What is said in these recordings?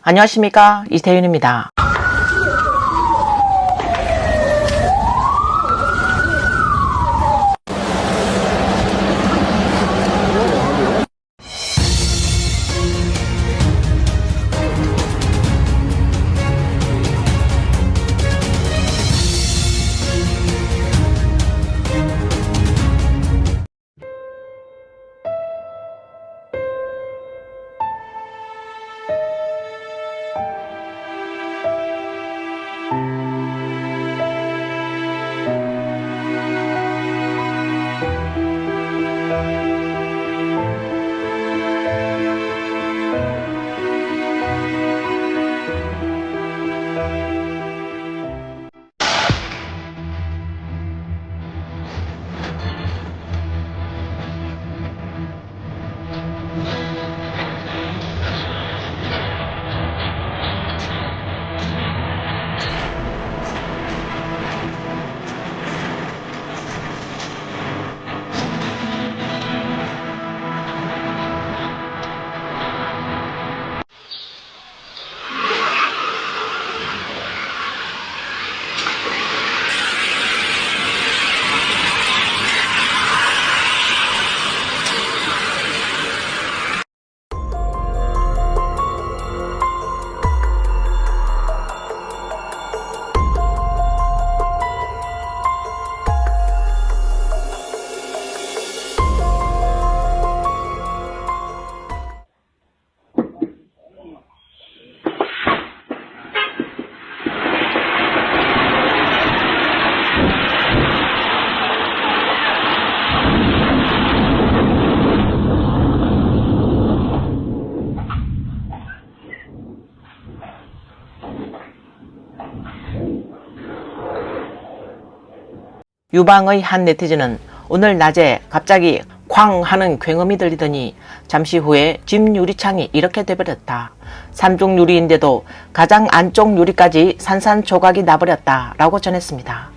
안녕하십니까, 이태윤입니다. 유방의 한 네티즌은 오늘 낮에 갑자기 쾅 하는 굉음이 들리더니 잠시 후에 집 유리창이 이렇게 돼버렸다. 3중 유리인데도 가장 안쪽 유리까지 산산조각이 나버렸다 라고 전했습니다.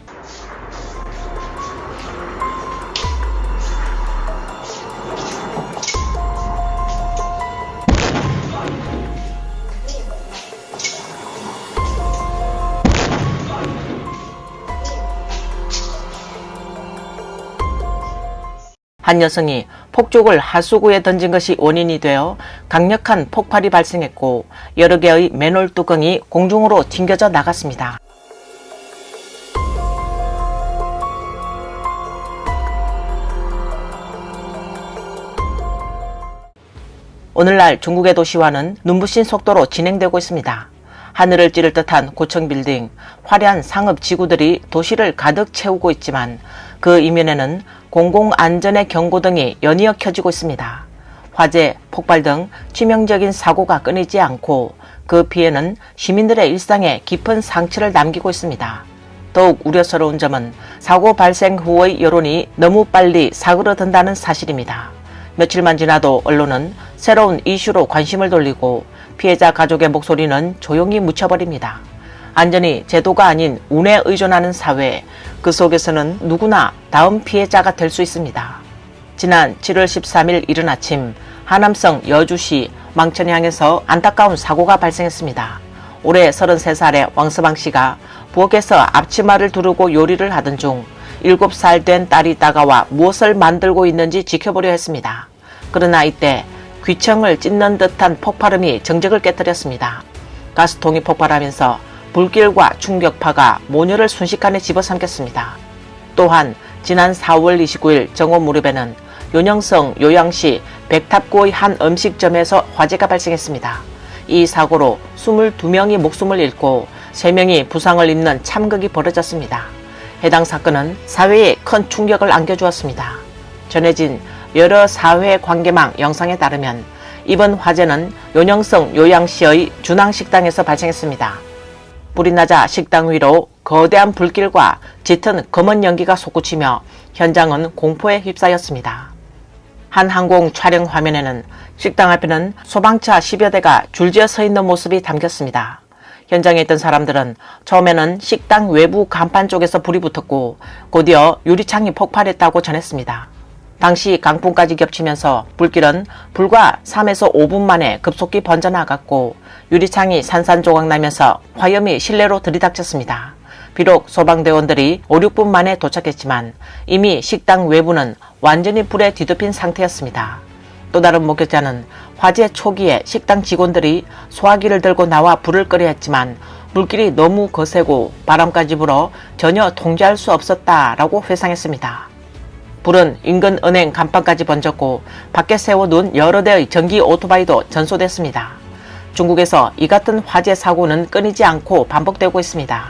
한 여성이 폭죽을 하수구에 던진 것이 원인이 되어 강력한 폭발이 발생했고 여러 개의 맨홀 뚜껑이 공중으로 튕겨져 나갔습니다. 오늘날 중국의 도시화는 눈부신 속도로 진행되고 있습니다. 하늘을 찌를 듯한 고층 빌딩, 화려한 상업 지구들이 도시를 가득 채우고 있지만 그 이면에는 공공안전의 경고등이 연이어 켜지고 있습니다. 화재, 폭발 등 치명적인 사고가 끊이지 않고 그 피해는 시민들의 일상에 깊은 상처를 남기고 있습니다. 더욱 우려스러운 점은 사고 발생 후의 여론이 너무 빨리 사그러든다는 사실입니다. 며칠만 지나도 언론은 새로운 이슈로 관심을 돌리고 피해자 가족의 목소리는 조용히 묻혀버립니다. 안전이 제도가 아닌 운에 의존하는 사회, 그 속에서는 누구나 다음 피해자가 될 수 있습니다. 지난 7월 13일 이른 아침 하남성 여주시 망천향에서 안타까운 사고가 발생했습니다. 올해 33살의 왕서방 씨가 부엌에서 앞치마를 두르고 요리를 하던 중 7살 된 딸이 다가와 무엇을 만들고 있는지 지켜보려 했습니다. 그러나 이때 귀청을 찢는 듯한 폭발음이 정적을 깨뜨렸습니다. 가스통이 폭발하면서 불길과 충격파가 모녀를 순식간에 집어삼켰습니다. 또한 지난 4월 29일 정오 무렵에는 요녕성 요양시 백탑구의 한 음식점에서 화재가 발생했습니다. 이 사고로 22명이 목숨을 잃고 3명이 부상을 입는 참극이 벌어졌습니다. 해당 사건은 사회에 큰 충격을 안겨주었습니다. 전해진 여러 사회관계망 영상에 따르면 이번 화재는 요녕성 요양시의 준항식당에서 발생했습니다. 불이 나자 식당 위로 거대한 불길과 짙은 검은 연기가 솟구치며 현장은 공포에 휩싸였습니다. 한 항공 촬영 화면에는 식당 앞에는 소방차 10여 대가 줄지어 서 있는 모습이 담겼습니다. 현장에 있던 사람들은 처음에는 식당 외부 간판 쪽에서 불이 붙었고 곧이어 유리창이 폭발했다고 전했습니다. 당시 강풍까지 겹치면서 불길은 불과 3에서 5분 만에 급속히 번져나갔고 유리창이 산산조각 나면서 화염이 실내로 들이닥쳤습니다. 비록 소방대원들이 5, 6분 만에 도착했지만 이미 식당 외부는 완전히 불에 뒤덮인 상태였습니다. 또 다른 목격자는 화재 초기에 식당 직원들이 소화기를 들고 나와 불을 끄려 했지만 불길이 너무 거세고 바람까지 불어 전혀 통제할 수 없었다라고 회상했습니다. 불은 인근 은행 간판까지 번졌고 밖에 세워둔 여러 대의 전기 오토바이도 전소됐습니다. 중국에서 이 같은 화재 사고는 끊이지 않고 반복되고 있습니다.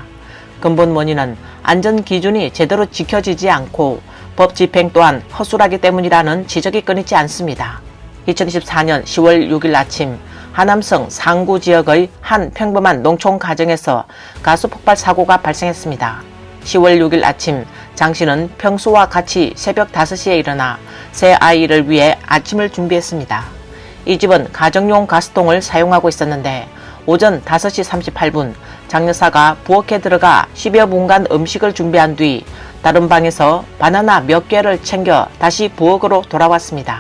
근본 원인은 안전 기준이 제대로 지켜지지 않고 법 집행 또한 허술하기 때문이라는 지적이 끊이지 않습니다. 2024년 10월 6일 아침 하남성 상구 지역의 한 평범한 농촌 가정에서 가스 폭발 사고가 발생했습니다. 10월 6일 아침 장 씨는 평소와 같이 새벽 5시에 일어나 새 아이를 위해 아침을 준비했습니다. 이 집은 가정용 가스통을 사용하고 있었는데 오전 5시 38분 장 여사가 부엌에 들어가 10여 분간 음식을 준비한 뒤 다른 방에서 바나나 몇 개를 챙겨 다시 부엌으로 돌아왔습니다.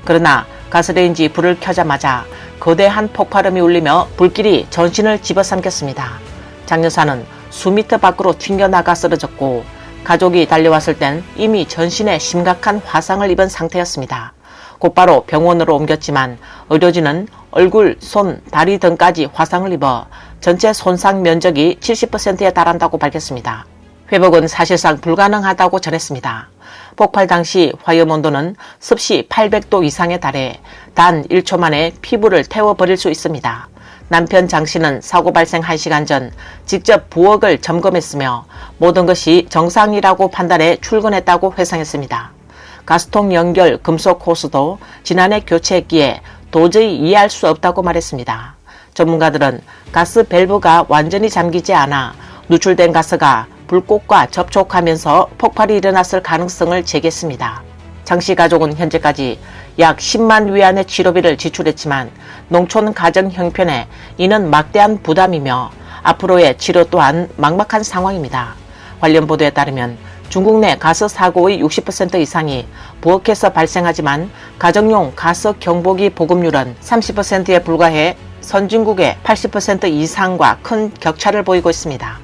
그러나 가스레인지 불을 켜자마자 거대한 폭발음이 울리며 불길이 전신을 집어삼켰습니다. 장 여사는 수미터 밖으로 튕겨나가 쓰러졌고 가족이 달려왔을 땐 이미 전신에 심각한 화상을 입은 상태였습니다. 곧바로 병원으로 옮겼지만 의료진은 얼굴, 손, 다리 등까지 화상을 입어 전체 손상 면적이 70%에 달한다고 밝혔습니다. 회복은 사실상 불가능하다고 전했습니다. 폭발 당시 화염 온도는 습시 800도 이상에 달해 단 1초 만에 피부를 태워버릴 수 있습니다. 남편 장 씨는 사고 발생 1시간 전 직접 부엌을 점검했으며 모든 것이 정상이라고 판단해 출근했다고 회상했습니다. 가스통 연결 금속 호스도 지난해 교체했기에 도저히 이해할 수 없다고 말했습니다. 전문가들은 가스 밸브가 완전히 잠기지 않아 누출된 가스가 불꽃과 접촉하면서 폭발이 일어났을 가능성을 제기했습니다. 장 씨 가족은 현재까지 약 10만 위안의 치료비를 지출했지만 농촌 가정 형편에 이는 막대한 부담이며 앞으로의 치료 또한 막막한 상황입니다. 관련 보도에 따르면 중국 내 가스 사고의 60% 이상이 부엌에서 발생하지만 가정용 가스 경보기 보급률은 30%에 불과해 선진국의 80% 이상과 큰 격차를 보이고 있습니다.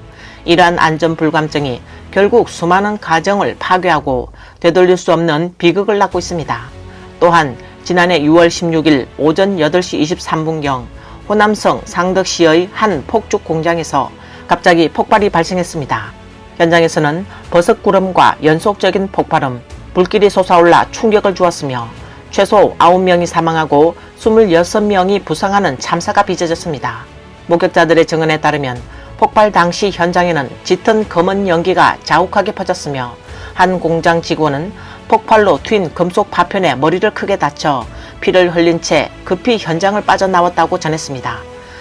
이러한 안전 불감증이 결국 수많은 가정을 파괴하고 되돌릴 수 없는 비극을 낳고 있습니다. 또한 지난해 6월 16일 오전 8시 23분경 호남성 상덕시의 한 폭죽 공장에서 갑자기 폭발이 발생했습니다. 현장에서는 버섯구름과 연속적인 폭발음, 불길이 솟아올라 충격을 주었으며 최소 9명이 사망하고 26명이 부상하는 참사가 빚어졌습니다. 목격자들의 증언에 따르면 폭발 당시 현장에는 짙은 검은 연기가 자욱하게 퍼졌으며 한 공장 직원은 폭발로 튄 금속 파편에 머리를 크게 다쳐 피를 흘린 채 급히 현장을 빠져나왔다고 전했습니다.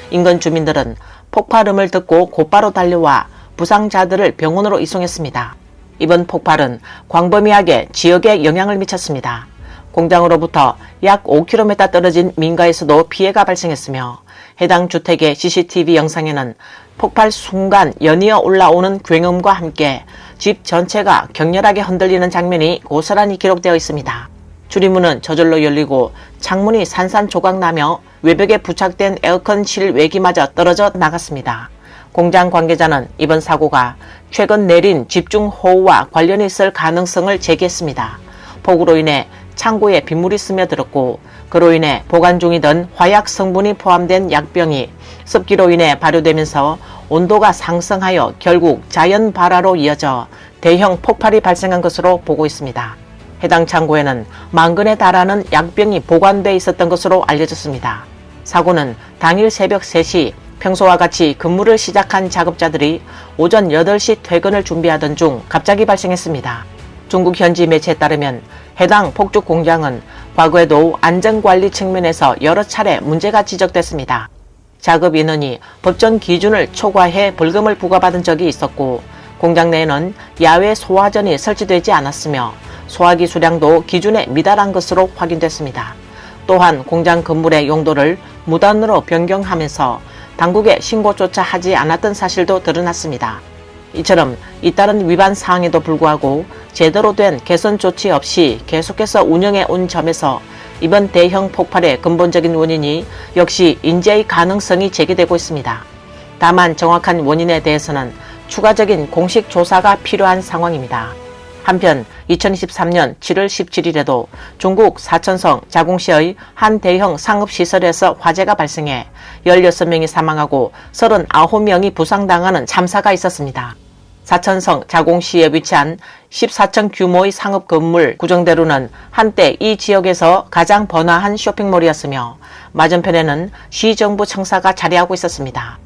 인근 주민들은 폭발음을 듣고 곧바로 달려와 부상자들을 병원으로 이송했습니다. 이번 폭발은 광범위하게 지역에 영향을 미쳤습니다. 공장으로부터 약 5km 떨어진 민가에서도 피해가 발생했으며 해당 주택의 CCTV 영상에는 폭발 순간 연이어 올라오는 굉음과 함께 집 전체가 격렬하게 흔들리는 장면이 고스란히 기록되어 있습니다. 출입문은 저절로 열리고 창문이 산산조각나며 외벽에 부착된 에어컨 실외기마저 떨어져 나갔습니다. 공장 관계자는 이번 사고가 최근 내린 집중호우와 관련이 있을 가능성을 제기했습니다. 폭우로 인해 창고에 빗물이 스며들었고 그로 인해 보관 중이던 화약 성분이 포함된 약병이 습기로 인해 발효되면서 온도가 상승하여 결국 자연 발화로 이어져 대형 폭발이 발생한 것으로 보고 있습니다. 해당 창고에는 10,000건에 달하는 약병이 보관돼 있었던 것으로 알려졌습니다. 사고는 당일 새벽 3시 평소와 같이 근무를 시작한 작업자들이 오전 8시 퇴근을 준비하던 중 갑자기 발생했습니다. 중국 현지 매체에 따르면 해당 폭죽 공장은 과거에도 안전관리 측면에서 여러 차례 문제가 지적됐습니다. 작업 인원이 법정 기준을 초과해 벌금을 부과받은 적이 있었고 공장 내에는 야외 소화전이 설치되지 않았으며 소화기 수량도 기준에 미달한 것으로 확인됐습니다. 또한 공장 건물의 용도를 무단으로 변경하면서 당국에 신고조차 하지 않았던 사실도 드러났습니다. 이처럼 잇따른 위반 사항에도 불구하고 제대로 된 개선 조치 없이 계속해서 운영해 온 점에서 이번 대형 폭발의 근본적인 원인이 역시 인재의 가능성이 제기되고 있습니다. 다만 정확한 원인에 대해서는 추가적인 공식 조사가 필요한 상황입니다. 한편 2023년 7월 17일에도 중국 사천성 자공시의 한 대형 상업시설에서 화재가 발생해 16명이 사망하고 39명이 부상당하는 참사가 있었습니다. 사천성 자공시에 위치한 14층 규모의 상업 건물 구정대로는 한때 이 지역에서 가장 번화한 쇼핑몰이었으며 맞은편에는 시정부 청사가 자리하고 있었습니다.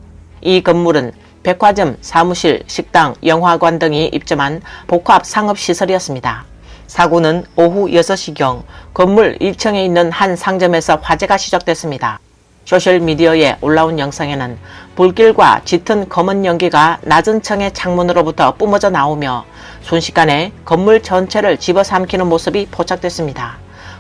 이 건물은 백화점, 사무실, 식당, 영화관 등이 입점한 복합 상업시설이었습니다. 사고는 오후 6시경 건물 1층에 있는 한 상점에서 화재가 시작됐습니다. 소셜미디어에 올라온 영상에는 불길과 짙은 검은 연기가 낮은 층의 창문으로부터 뿜어져 나오며 순식간에 건물 전체를 집어삼키는 모습이 포착됐습니다.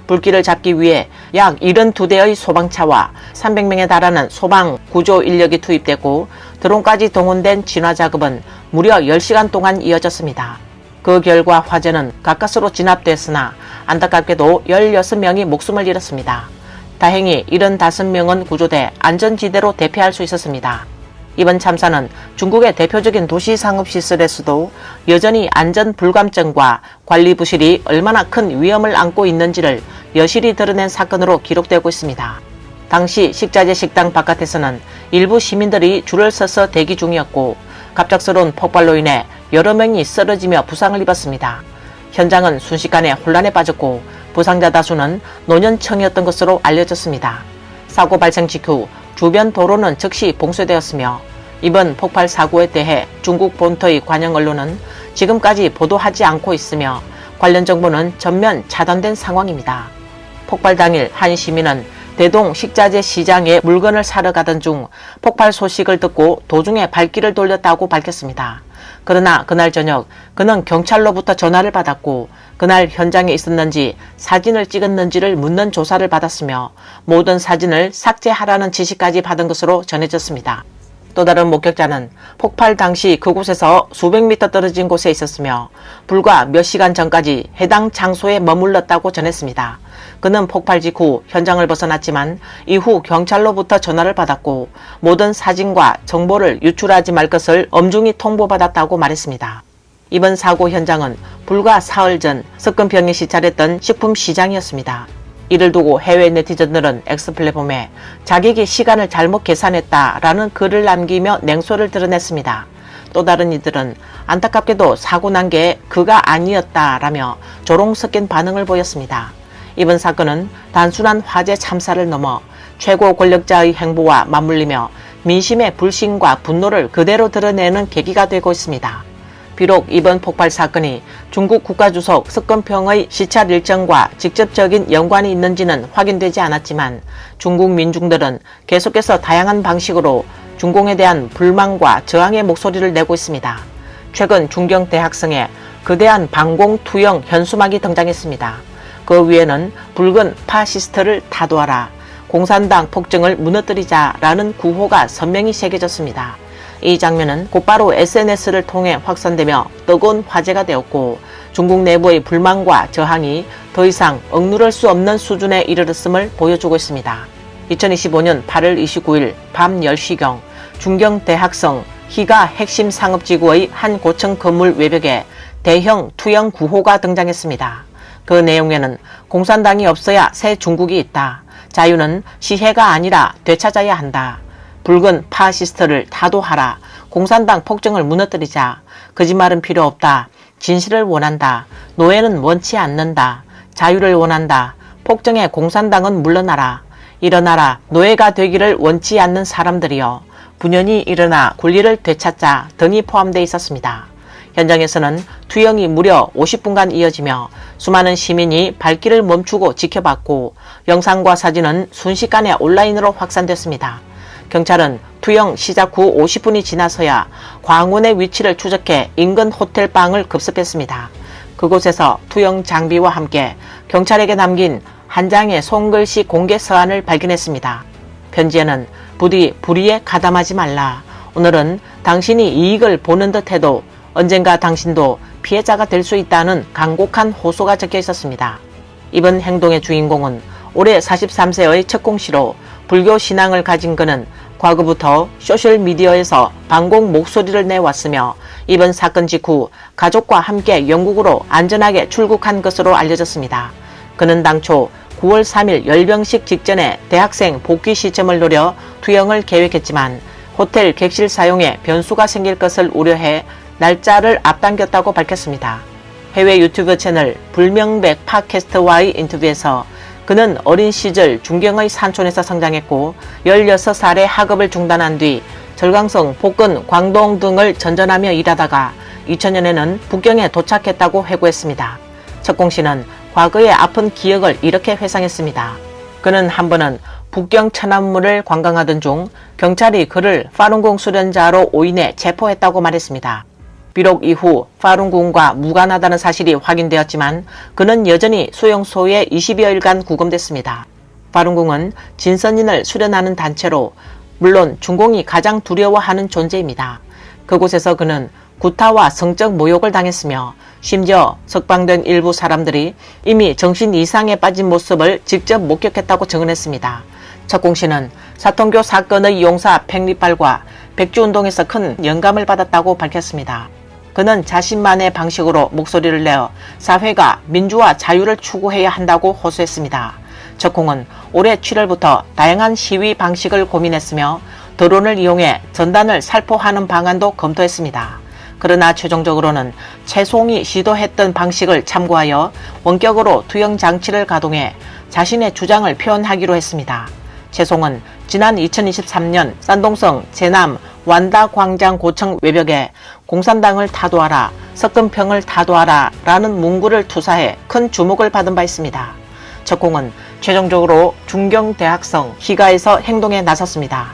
불길을 잡기 위해 약 72대의 소방차와 300명에 달하는 소방 구조 인력이 투입됐고 드론까지 동원된 진화 작업은 무려 10시간 동안 이어졌습니다. 그 결과 화재는 가까스로 진압됐으나 안타깝게도 16명이 목숨을 잃었습니다. 다행히 75명은 구조돼 안전지대로 대피할 수 있었습니다. 이번 참사는 중국의 대표적인 도시상업시설에서도 여전히 안전불감증과 관리 부실이 얼마나 큰 위험을 안고 있는지를 여실히 드러낸 사건으로 기록되고 있습니다. 당시 식자재 식당 바깥에서는 일부 시민들이 줄을 서서 대기 중이었고 갑작스러운 폭발로 인해 여러 명이 쓰러지며 부상을 입었습니다. 현장은 순식간에 혼란에 빠졌고 부상자 다수는 노년층이었던 것으로 알려졌습니다. 사고 발생 직후 주변 도로는 즉시 봉쇄되었으며 이번 폭발 사고에 대해 중국 본토의 관영 언론은 지금까지 보도하지 않고 있으며 관련 정보는 전면 차단된 상황입니다. 폭발 당일 한 시민은 대동 식자재 시장에 물건을 사러 가던 중 폭발 소식을 듣고 도중에 발길을 돌렸다고 밝혔습니다. 그러나 그날 저녁 그는 경찰로부터 전화를 받았고 그날 현장에 있었는지 사진을 찍었는지를 묻는 조사를 받았으며 모든 사진을 삭제하라는 지시까지 받은 것으로 전해졌습니다. 또 다른 목격자는 폭발 당시 그곳에서 수백 미터 떨어진 곳에 있었으며 불과 몇 시간 전까지 해당 장소에 머물렀다고 전했습니다. 그는 폭발 직후 현장을 벗어났지만 이후 경찰로부터 전화를 받았고 모든 사진과 정보를 유출하지 말 것을 엄중히 통보받았다고 말했습니다. 이번 사고 현장은 불과 사흘 전 석금병이 시찰했던 식품시장이었습니다. 이를 두고 해외 네티즌들은 X플랫폼에 자객이 시간을 잘못 계산했다라는 글을 남기며 냉소를 드러냈습니다. 또 다른 이들은 안타깝게도 사고 난 게 그가 아니었다라며 조롱 섞인 반응을 보였습니다. 이번 사건은 단순한 화재 참사를 넘어 최고 권력자의 행보와 맞물리며 민심의 불신과 분노를 그대로 드러내는 계기가 되고 있습니다. 비록 이번 폭발 사건이 중국 국가주석 석건평의 시찰 일정과 직접적인 연관이 있는지는 확인되지 않았지만 중국 민중들은 계속해서 다양한 방식으로 중공에 대한 불만과 저항의 목소리를 내고 있습니다. 최근 중경 대학성에 거대한 방공 투영 현수막이 등장했습니다. 그 위에는 붉은 파시스트를 타도하라, 공산당 폭정을 무너뜨리자라는 구호가 선명히 새겨졌습니다. 이 장면은 곧바로 SNS를 통해 확산되며 뜨거운 화제가 되었고 중국 내부의 불만과 저항이 더 이상 억누를 수 없는 수준에 이르렀음을 보여주고 있습니다. 2025년 8월 29일 밤 10시경 중경대학성 희가 핵심 상업지구의 한 고층 건물 외벽에 대형 투영 구호가 등장했습니다. 그 내용에는 공산당이 없어야 새 중국이 있다. 자유는 시해가 아니라 되찾아야 한다. 붉은 파시스트를 타도하라. 공산당 폭정을 무너뜨리자. 거짓말은 필요 없다. 진실을 원한다. 노예는 원치 않는다. 자유를 원한다. 폭정의 공산당은 물러나라. 일어나라. 노예가 되기를 원치 않는 사람들이여. 분연히 일어나 권리를 되찾자 등이 포함되어 있었습니다. 현장에서는 투영이 무려 50분간 이어지며 수많은 시민이 발길을 멈추고 지켜봤고 영상과 사진은 순식간에 온라인으로 확산됐습니다. 경찰은 투영 시작 후 50분이 지나서야 광원의 위치를 추적해 인근 호텔방을 급습했습니다. 그곳에서 투영 장비와 함께 경찰에게 남긴 한 장의 손글씨 공개 서한을 발견했습니다. 편지에는 부디 불의에 가담하지 말라. 오늘은 당신이 이익을 보는 듯 해도 언젠가 당신도 피해자가 될 수 있다는 간곡한 호소가 적혀 있었습니다. 이번 행동의 주인공은 올해 43세의 척공씨로 불교 신앙을 가진 그는 과거부터 소셜미디어에서 반공 목소리를 내왔으며 이번 사건 직후 가족과 함께 영국으로 안전하게 출국한 것으로 알려졌습니다. 그는 당초 9월 3일 열병식 직전에 대학생 복귀 시점을 노려 투영을 계획했지만 호텔 객실 사용에 변수가 생길 것을 우려해 날짜를 앞당겼다고 밝혔습니다. 해외 유튜브 채널 불명백 팟캐스트와의 인터뷰에서 그는 어린 시절 중경의 산촌에서 성장했고 16살에 학업을 중단한 뒤 절강성, 복근, 광동 등을 전전하며 일하다가 2000년에는 북경에 도착했다고 회고했습니다. 척공씨는 과거의 아픈 기억을 이렇게 회상했습니다. 그는 한 번은 북경 천안문을 관광하던 중 경찰이 그를 파룬궁 수련자로 오인해 체포했다고 말했습니다. 비록 이후 파룬궁과 무관하다는 사실이 확인되었지만 그는 여전히 수용소에 20여일간 구금됐습니다. 파룬궁은 진선인을 수련하는 단체로 물론 중공이 가장 두려워하는 존재입니다. 그곳에서 그는 구타와 성적 모욕을 당했으며 심지어 석방된 일부 사람들이 이미 정신 이상에 빠진 모습을 직접 목격했다고 증언했습니다. 척공씨는 사통교 사건의 용사 팽리빨과 백주운동에서 큰 영감을 받았다고 밝혔습니다. 그는 자신만의 방식으로 목소리를 내어 사회가 민주화 자유를 추구해야 한다고 호소했습니다. 척공은 올해 7월부터 다양한 시위 방식을 고민했으며 드론을 이용해 전단을 살포하는 방안도 검토했습니다. 그러나 최종적으로는 최송이 시도했던 방식을 참고하여 원격으로 투영 장치를 가동해 자신의 주장을 표현하기로 했습니다. 최송은 지난 2023년 산동성 제남 완다광장 고청 외벽에 공산당을 타도하라, 석금평을 타도하라 라는 문구를 투사해 큰 주목을 받은 바 있습니다. 척공은 최종적으로 중경대학성 희가에서 행동에 나섰습니다.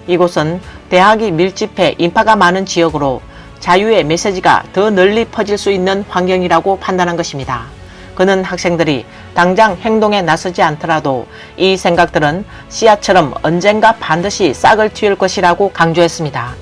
이곳은 대학이 밀집해 인파가 많은 지역으로 자유의 메시지가 더 널리 퍼질 수 있는 환경이라고 판단한 것입니다. 그는 학생들이 당장 행동에 나서지 않더라도 이 생각들은 씨앗처럼 언젠가 반드시 싹을 틔울 것이라고 강조했습니다.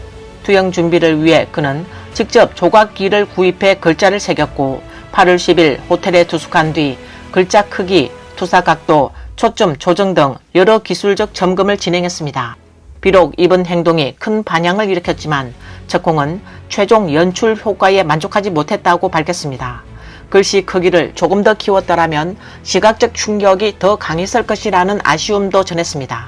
투영 준비를 위해 그는 직접 조각기를 구입해 글자를 새겼고 8월 10일 호텔에 투숙한 뒤 글자 크기, 투사 각도, 초점 조정 등 여러 기술적 점검을 진행했습니다. 비록 이번 행동이 큰 반향을 일으켰지만 척공은 최종 연출 효과에 만족하지 못했다고 밝혔습니다. 글씨 크기를 조금 더 키웠더라면 시각적 충격이 더 강했을 것이라는 아쉬움도 전했습니다.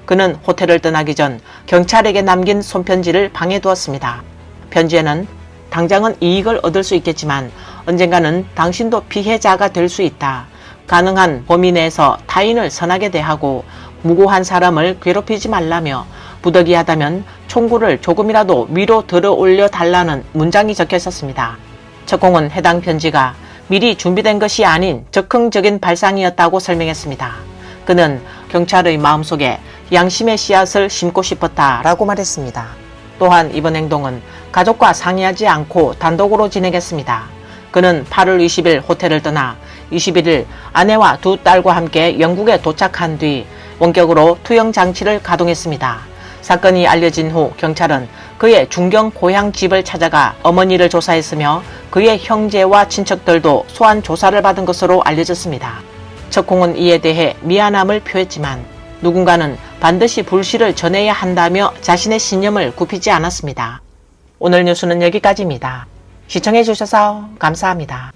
그는 호텔을 떠나기 전 경찰에게 남긴 손편지를 방에 두었습니다. 편지에는 당장은 이익을 얻을 수 있겠지만 언젠가는 당신도 피해자가 될 수 있다. 가능한 범위 내에서 타인을 선하게 대하고 무고한 사람을 괴롭히지 말라며 부득이하다면 총구를 조금이라도 위로 들어 올려 달라는 문장이 적혀 있었습니다. 척공은 해당 편지가 미리 준비된 것이 아닌 즉흥적인 발상이었다고 설명했습니다. 그는 경찰의 마음속에 양심의 씨앗을 심고 싶었다라고 말했습니다. 또한 이번 행동은 가족과 상의하지 않고 단독으로 진행했습니다. 그는 8월 20일 호텔을 떠나 21일 아내와 두 딸과 함께 영국에 도착한 뒤 원격으로 투영 장치를 가동했습니다. 사건이 알려진 후 경찰은 그의 중경 고향 집을 찾아가 어머니를 조사했으며 그의 형제와 친척들도 소환 조사를 받은 것으로 알려졌습니다. 척공은 이에 대해 미안함을 표했지만 누군가는 반드시 불씨를 전해야 한다며 자신의 신념을 굽히지 않았습니다. 오늘 뉴스는 여기까지입니다. 시청해주셔서 감사합니다.